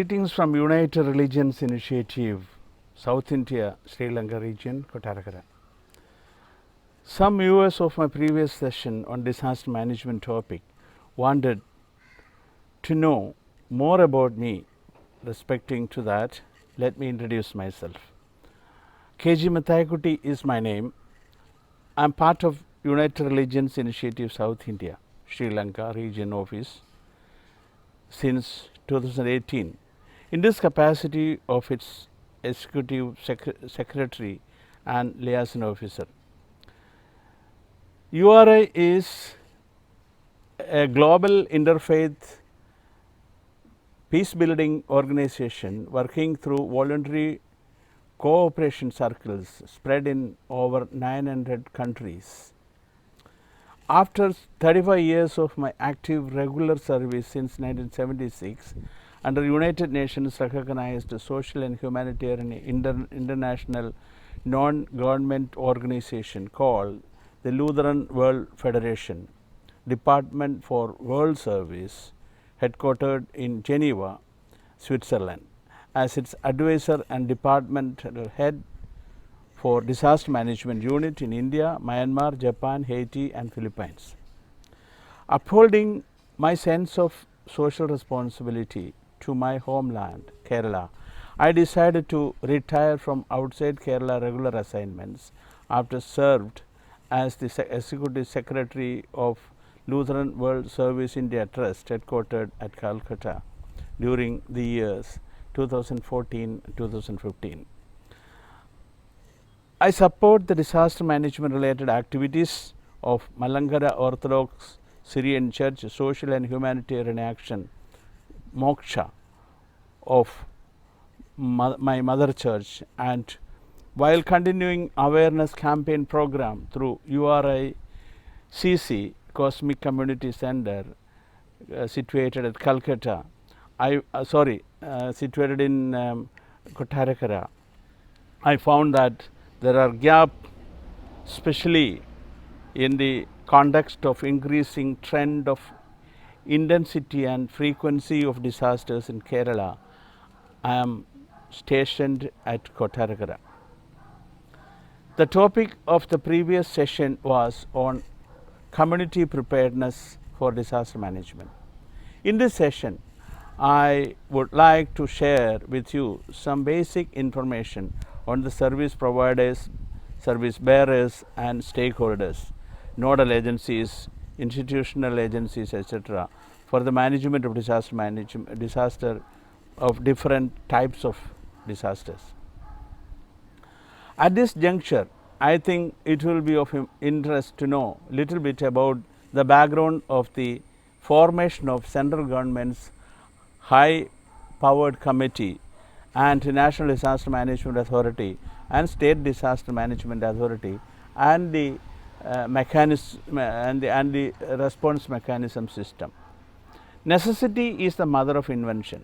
Greetings from United Religions Initiative, South India, Sri Lanka region, Kottarakara. Some viewers of my previous session on disaster management topic wanted to know more about me. Respecting to that, let me introduce myself. KG MATHAIKUTTY is my name. I am part of United Religions Initiative South India, Sri Lanka region office since 2018. In this capacity of its executive secretary and liaison officer. U.R.I is a global interfaith peace building organization working through voluntary cooperation circles spread in over 900 countries. After 35 years of my active regular service since 1976 under United Nations recognized social and humanitarian international non-government organization called the Lutheran World Federation, Department for World Service, headquartered in Geneva, Switzerland, as its advisor and departmental head for disaster management unit in India, Myanmar, Japan, Haiti and Philippines. Upholding my sense of social responsibility to my homeland, Kerala, I decided to retire from outside Kerala regular assignments after served as the Executive Secretary of Lutheran World Service India Trust headquartered at Calcutta during the years 2014-2015. I support the disaster management related activities of Malankara Orthodox Syrian Church Social and Humanitarian Action Moksha of my mother church, and while continuing awareness campaign program through U.R.I CC Cosmic Community Center situated at Calcutta, situated in Kottarakara, I found that there are gaps, especially in the context of increasing trend of intensity and frequency of disasters in Kerala. I am stationed at Kottarakara. The topic of the previous session was on community preparedness for disaster management. In this session, I would like to share with you some basic information on the service providers, service bearers and stakeholders, nodal agencies, institutional agencies, etc. for the management of disaster of different types of disasters. At this juncture, I think it will be of interest to know little bit about the background of the formation of central government's high powered committee and National Disaster Management Authority and State Disaster Management Authority and the mechanism and the response mechanism system. Necessity is the mother of invention.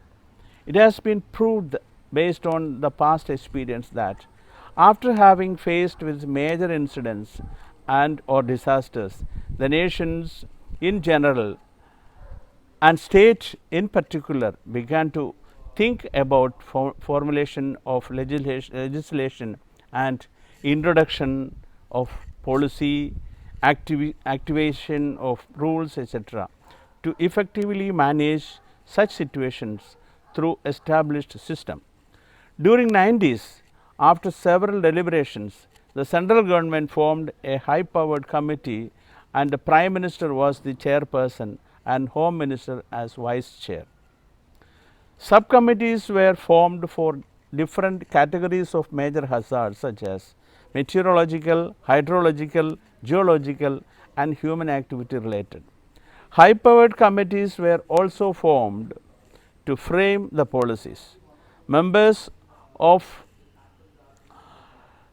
It has been proved based on the past experience that after having faced with major incidents and or disasters, the nations in general and state in particular began to think about formulation of legislation and introduction of policy, activation of rules, etc. to effectively manage such situations through established system. During 90s, after several deliberations, the central government formed a high powered committee and the Prime Minister was the chairperson and Home Minister as vice chair. Subcommittees were formed for different categories of major hazards such as meteorological, hydrological, geological and human activity related. High powered committees were also formed to frame the policies. Members of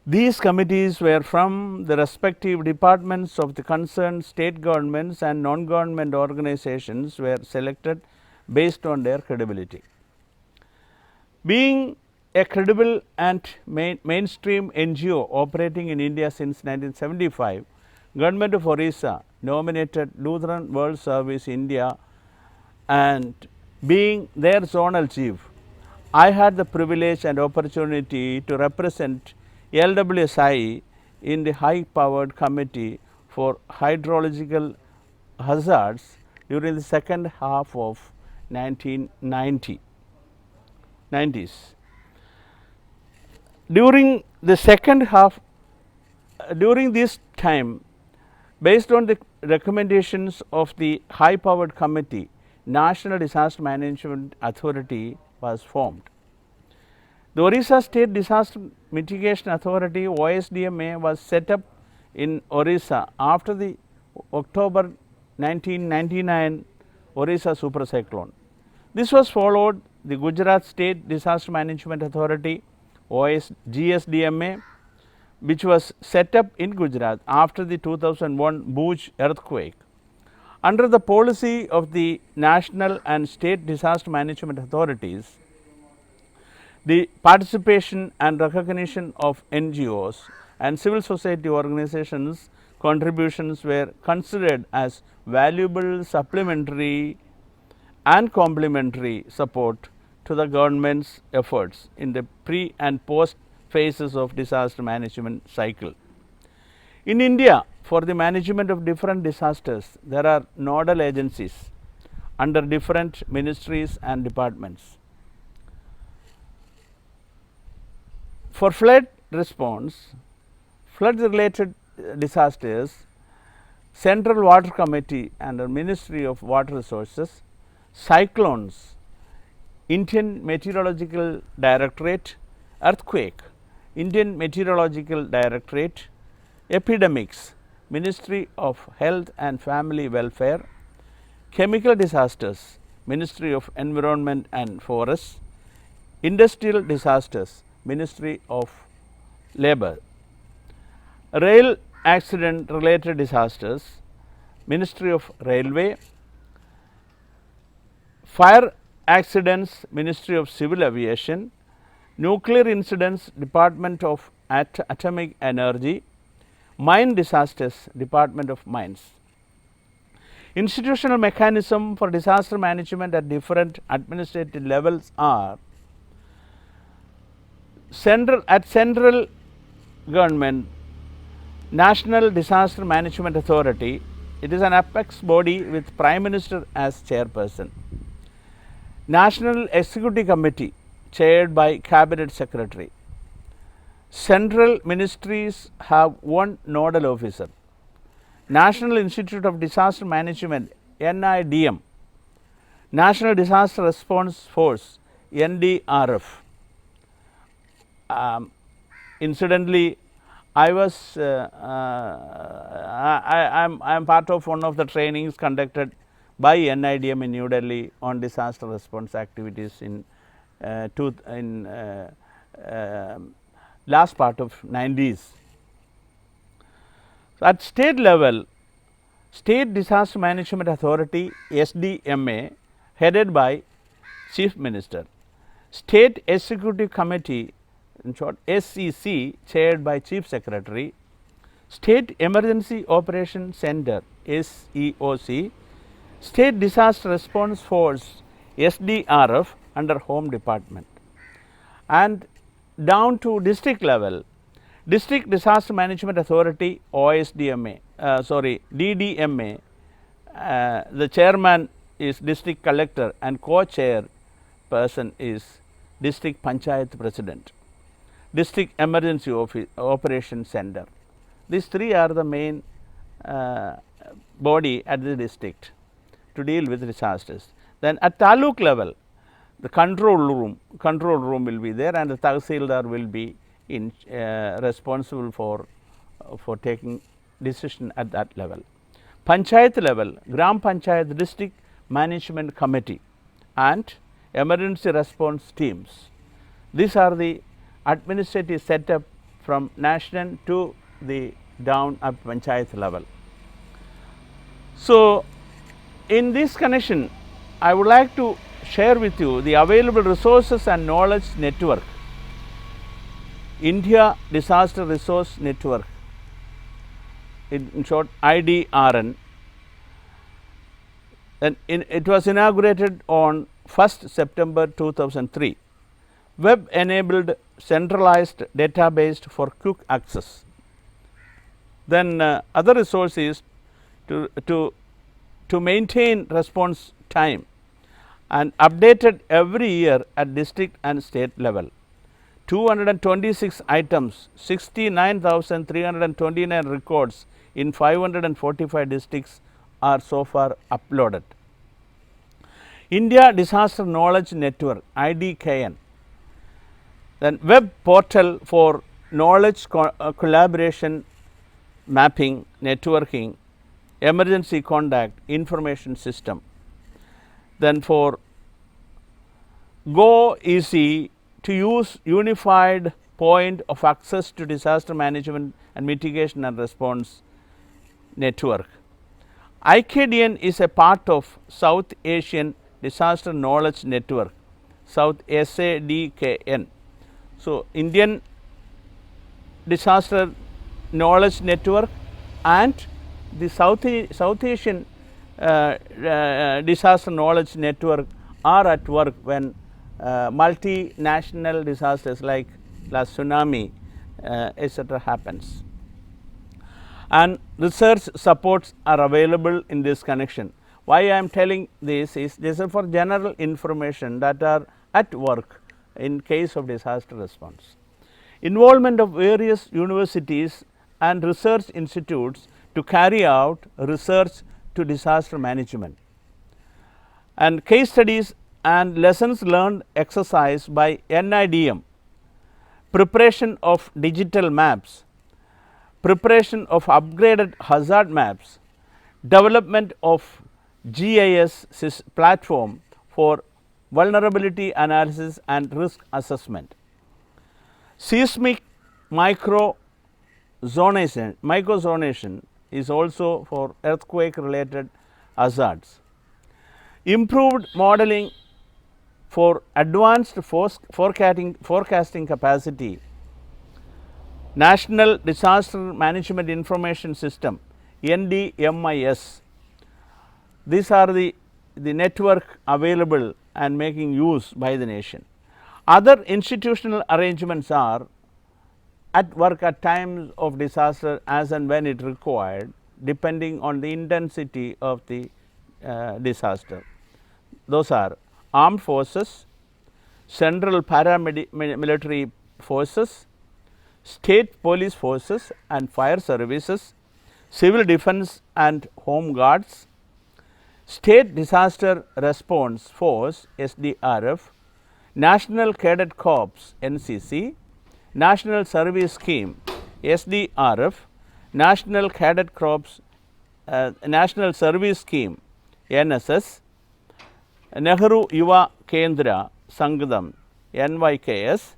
these committees were from the respective departments of the concerned state governments and non-government organizations were selected based on their credibility. Being a credible and mainstream NGO operating in India since 1975, Government of Orissa nominated Lutheran World Service India and being their zonal chief, I had the privilege and opportunity to represent LWSI in the High Powered Committee for Hydrological Hazards during the second half of 1990s. During the second half, during this time, based on the recommendations of the High Powered Committee, National Disaster Management Authority was formed. The Orissa State Disaster Mitigation Authority OSDMA was set up in Orissa after the October 1999 Orissa super cyclone. This was followed the Gujarat State Disaster Management Authority GSDMA, which was set up in Gujarat after the 2001 Bhuj earthquake. Under the policy of the national and state disaster management authorities, the participation and recognition of NGOs and civil society organizations contributions were considered as valuable supplementary and complementary support to the government's efforts in the pre and post phases of disaster management cycle. In India, for the management of different disasters, there are nodal agencies under different ministries and departments. For flood response, flood related disasters, Central Water Committee under Ministry of Water Resources, cyclones, Indian Meteorological Directorate, earthquake, Indian Meteorological Directorate, epidemics, Ministry of Health and Family Welfare, chemical disasters, Ministry of Environment and Forests, industrial disasters, Ministry of Labor, rail accident related disasters, Ministry of Railway, fire accidents, Ministry of Civil Aviation, nuclear incidents, Department of Atomic Energy, mine disasters, Department of Mines. Institutional mechanism for disaster management at different administrative levels are central government, National Disaster Management Authority. It is an apex body with Prime Minister as chairperson. National Executive Committee chaired by Cabinet Secretary. Central ministries have one nodal officer. National Institute of Disaster Management NIDM, National Disaster Response Force NDRF. Incidentally, I was I am part of one of the trainings conducted by NIDM in New Delhi on disaster response activities in last part of 90s. So, at state level, State Disaster Management Authority SDMA headed by Chief Minister, State Executive Committee in short SEC chaired by Chief Secretary, State Emergency Operation Center SEOC, State Disaster Response Force SDRF under Home Department, and down to district level, District Disaster Management Authority DDMA, the chairman is district collector and co-chair person is district panchayat president. District Emergency Operation Center. These three are the main body at the district to deal with disasters. Then at taluk level, the control room will be there, and the Tahsildar will be in responsible for taking decision at that level. Panchayat level, Gram Panchayat District Management Committee and emergency response teams. These are the administrative setup from national to the down up panchayat level. So, in this connection, I would like to share with you the available resources and knowledge network, India Disaster Resource Network, in short IDRN, and it was inaugurated on 1st September 2003. web enabled centralized database for quick access. Then other resource is to maintain response time and updated every year at district and state level. 226 items, 69,329 records in 545 districts are so far uploaded. India Disaster Knowledge Network IDKN, then web portal for knowledge collaboration, mapping, networking, emergency contact information system. Then for Go Easy, to use unified point of access to disaster management and mitigation and response network. IKDN is a part of South Asian Disaster Knowledge Network, South SADKN. So, Indian Disaster Knowledge Network and the South Asian Disaster Knowledge Network are at work when multinational disasters like tsunami etc. happens, and research supports are available in this connection. Why I am telling this is for general information that are at work in case of disaster response. Involvement of various universities and research institutes to carry out research to disaster management, and case studies and lessons learned exercise by NIDM, preparation of digital maps, preparation of upgraded hazard maps, development of GIS platform for vulnerability analysis and risk assessment. Seismic microzonation is also for earthquake related hazards. Improved modeling for advanced forecasting capacity. National Disaster Management Information System NDMIS. These are the network available and making use by the nation. Other institutional arrangements are at work at times of disaster as and when it required, depending on the intensity of the disaster. Those are armed forces, central paramilitary forces, state police forces and fire services, civil defense and home guards, state disaster response force SDRF, National Cadet Corps NCC, National Service Scheme SDRF, National Cadet Corps National Service Scheme NSS, Nehru Yuva Kendra Sangam NYKS.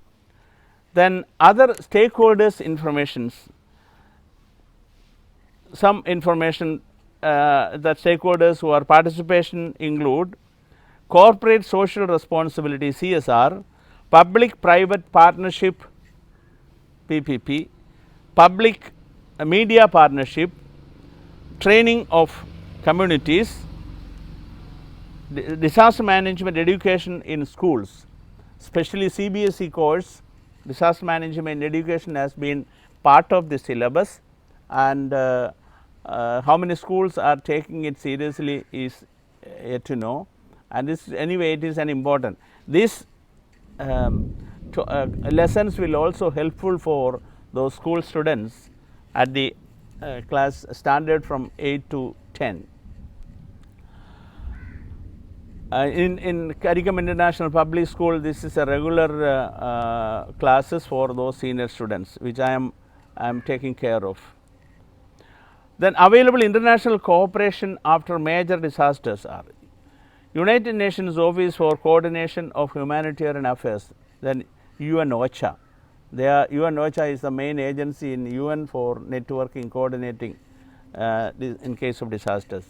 Then other stakeholders informations, some information that stakeholders who are participation include corporate social responsibility CSR, public private partnership PPP, public media partnership, training of communities, disaster management education in schools, especially CBSE course. Disaster management education has been part of the syllabus, and how many schools are taking it seriously is yet to know, and this anyway it is an important. This lessons will also helpful for those school students at the class standard from 8 to 10. In Caricum International Public School, this is a regular classes for those senior students, which I am taking care of. Then available international cooperation after major disasters are United Nations Office for Coordination of Humanitarian Affairs, then UN OCHA. UN OCHA is the main agency in UN for networking, coordinating in case of disasters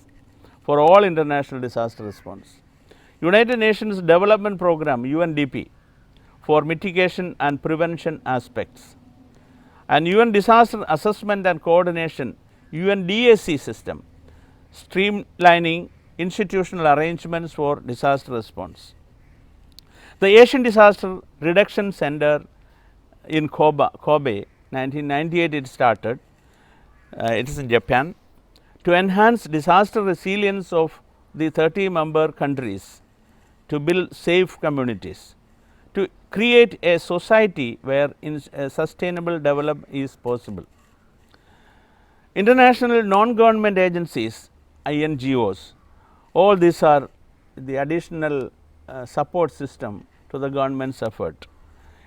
for all international disaster response. United Nations Development Program UNDP for mitigation and prevention aspects, and UN Disaster Assessment and Coordination UNDAC system, streamlining institutional arrangements for disaster response. The Asian Disaster Reduction Center in Kobe, 1998 it started, it is in Japan, to enhance disaster resilience of the 30-member countries, to build safe communities, to create a society where sustainable development is possible. International non-government agencies, INGOs, all these are the additional support system to the government's effort.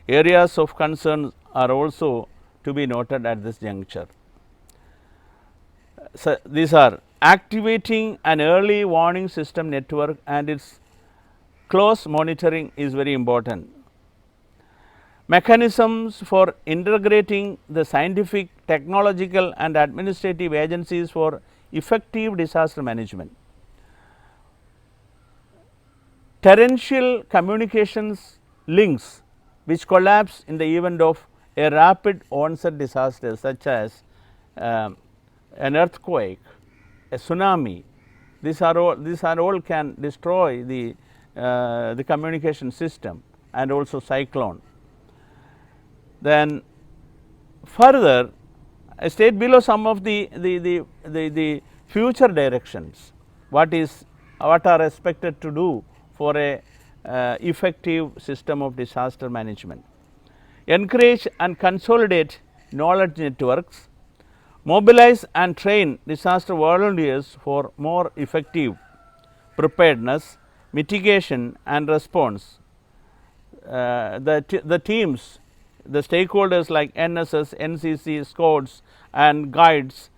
Areas of concern are also to be noted at this juncture. So, these are activating an early warning system network and its close monitoring is very important. Mechanisms for integrating the scientific, technological and administrative agencies for effective disaster management. Torrential communications links which collapse in the event of a rapid onset disaster such as an earthquake, a tsunami, these are all can destroy the communication system, and also cyclone. Then further, I state below some of the future directions, what are expected to do for a effective system of disaster management. Encourage and consolidate knowledge networks, mobilize and train disaster volunteers for more effective preparedness, mitigation and response. The teams, the stakeholders like NSS, NCC, Scouts and guides,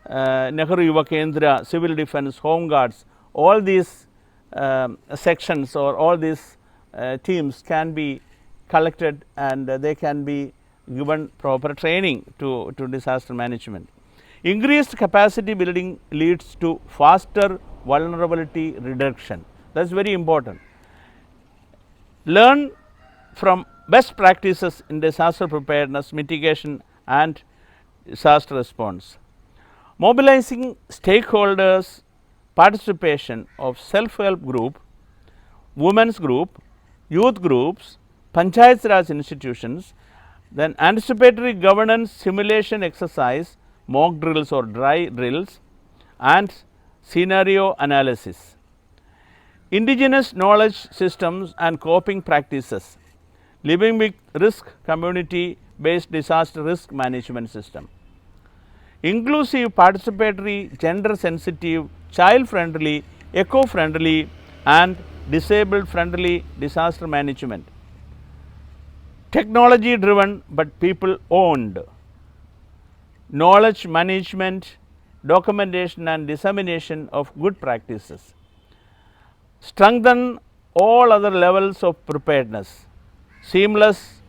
Nehru Yuva Kendra, civil defense, home guards, all these sections or all these teams can be collected and they can be given proper training to disaster management. Increased capacity building leads to faster vulnerability reduction, that is very important. Learn from best practices in disaster preparedness, mitigation and disaster response. Mobilizing stakeholders participation of self-help group, women's group, youth groups, Panchayat Raj institutions, then anticipatory governance simulation exercise, mock drills or dry drills and scenario analysis. Indigenous knowledge systems and coping practices, living with risk community based disaster risk management system. Inclusive, participatory, gender sensitive, child friendly, eco friendly and disabled friendly disaster management. Technology driven but people owned. Knowledge management, documentation and dissemination of good practices. Strengthen all other levels of preparedness. Seamless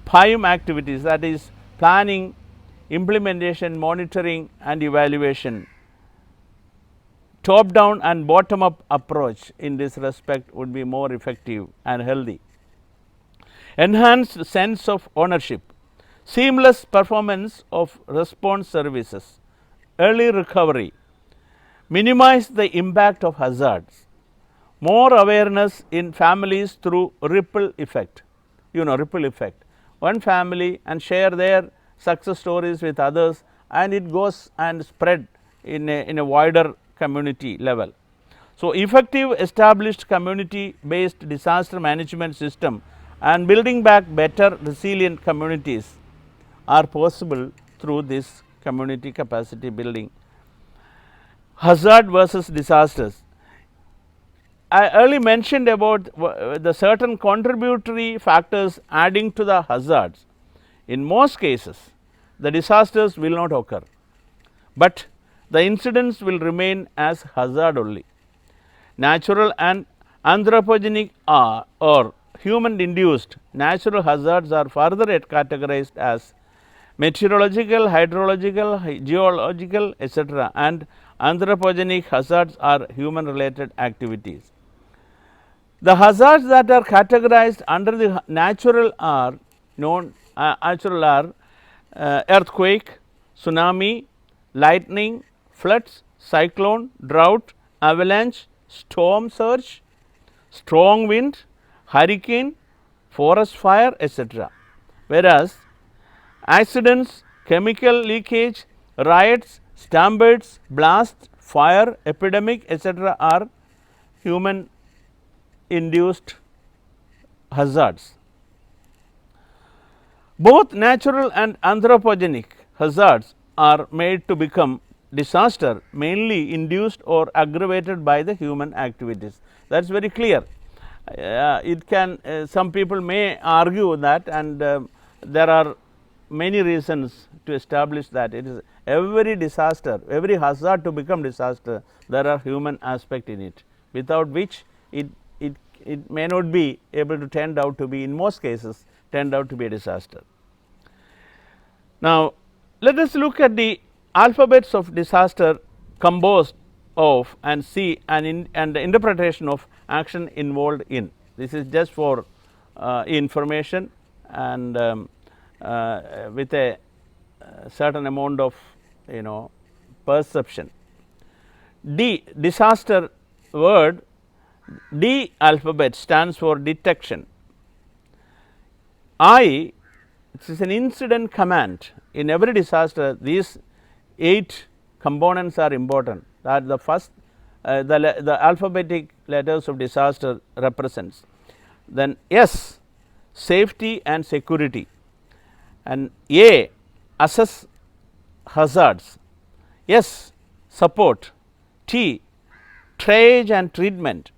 PIME activities, that is planning, implementation, monitoring and evaluation. Top down and bottom up approach in this respect would be more effective and healthy. Enhanced sense of ownership, seamless performance of response services, early recovery, minimize the impact of hazards, more awareness in families through ripple effect. Ripple effect. One family and share their success stories with others and it goes and spread in a wider community level. So, effective established community based disaster management system and building back better resilient communities are possible through this community capacity building. Hazard versus disasters. I earlier mentioned about the certain contributory factors adding to the hazards. In most cases, the disasters will not occur, but the incidents will remain as hazard only. Natural and anthropogenic or human induced natural hazards are further categorized as meteorological, hydrological, geological etc. and anthropogenic hazards are human related activities. The hazards that are categorized under the natural are earthquake, tsunami, lightning, floods, cyclone, drought, avalanche, storm surge, strong wind, hurricane, forest fire, etc. Whereas accidents, chemical leakage, riots, stampedes, blasts, fire, epidemic, etc. are human induced hazards. Both natural and anthropogenic hazards are made to become disaster mainly induced or aggravated by the human activities. That is very clear. It can some people may argue that, and there are many reasons to establish that it is every disaster, every hazard to become disaster, there are human aspect in it, without which it may not be able to tend out to be, in most cases, tend out to be a disaster. Now, let us look at the alphabets of disaster composed of and see and the interpretation of action involved in. This is just for information and with a certain amount of perception. D, disaster word, D alphabet stands for detection. I, it is an incident command. In every disaster, these 8 components are important, that the first the alphabetic letters of disaster represents. Then S, safety and security, and A, assess hazards, S, support, T, triage and treatment,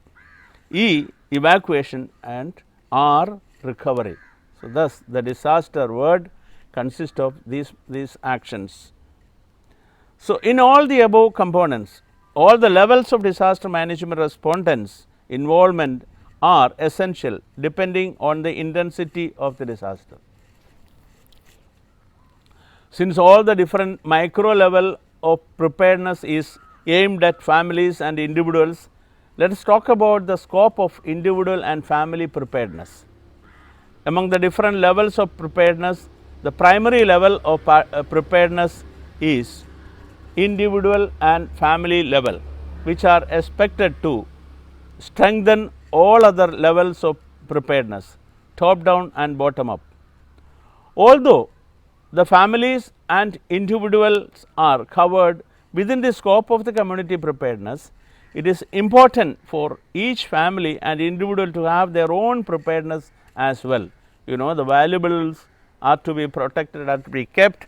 E, evacuation, and R, recovery. So, thus the disaster word consists of these actions. So, in all the above components, all the levels of disaster management respondents' involvement are essential depending on the intensity of the disaster. Since all the different micro level of preparedness is aimed at families and individuals, let us talk about the scope of individual and family preparedness. Among the different levels of preparedness, the primary level of preparedness is individual and family level, which are expected to strengthen all other levels of preparedness, top down and bottom up. Although the families and individuals are covered within the scope of the community preparedness, it is important for each family and individual to have their own preparedness as well. The valuables are to be protected, are to be kept.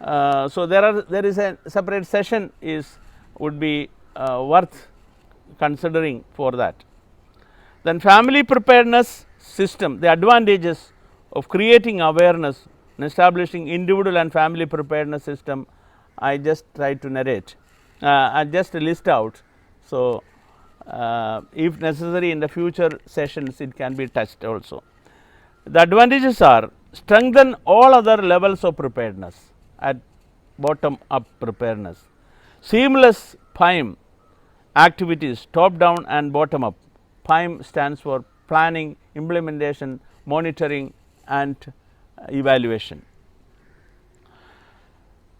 So, there is a separate session would be worth considering for that. Then family preparedness system, the advantages of creating awareness and establishing individual and family preparedness system, I just try to narrate, I just list out. So, if necessary in the future sessions it can be touched also. The advantages are strengthen all other levels of preparedness at bottom up preparedness, seamless PIME activities, top down and bottom up. PIME stands for planning, implementation, monitoring and evaluation.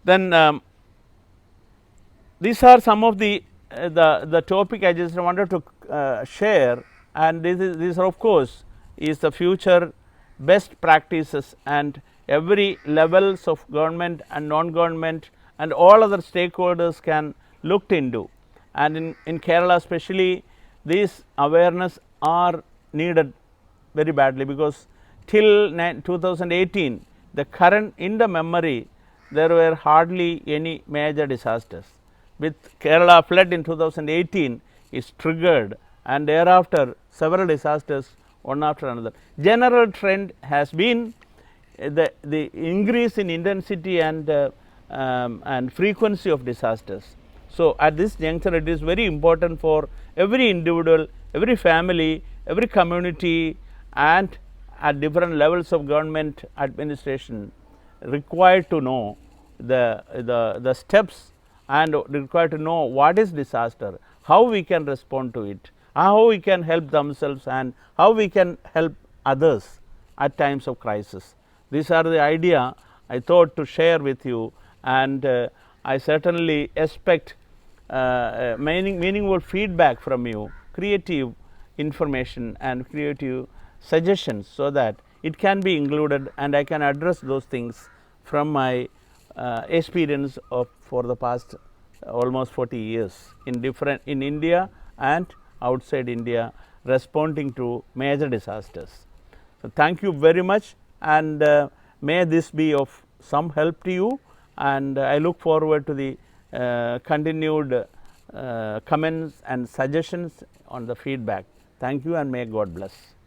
Then these are some of the topic I just wanted to share, and these are of course is the future best practices, and every levels of government and non-government and all other stakeholders can looked into, and in Kerala especially these awareness are needed very badly, because till 2018 the current in the memory there were hardly any major disasters. With Kerala flood in 2018 is triggered, and thereafter several disasters one after another. General trend has been the increase in intensity and frequency of disasters. So, at this juncture it is very important for every individual, every family, every community and at different levels of government administration required to know the steps and required to know what is disaster, how we can respond to it, how we can help themselves and how we can help others at times of crisis. These are the idea I thought to share with you, and I certainly expect meaningful feedback from you, creative information and creative suggestions so that it can be included and I can address those things from my experience of for the past almost 40 years in India and outside India, responding to major disasters. So, thank you very much, and may this be of some help to you, and I look forward to the continued comments and suggestions on the feedback. Thank you, and may God bless.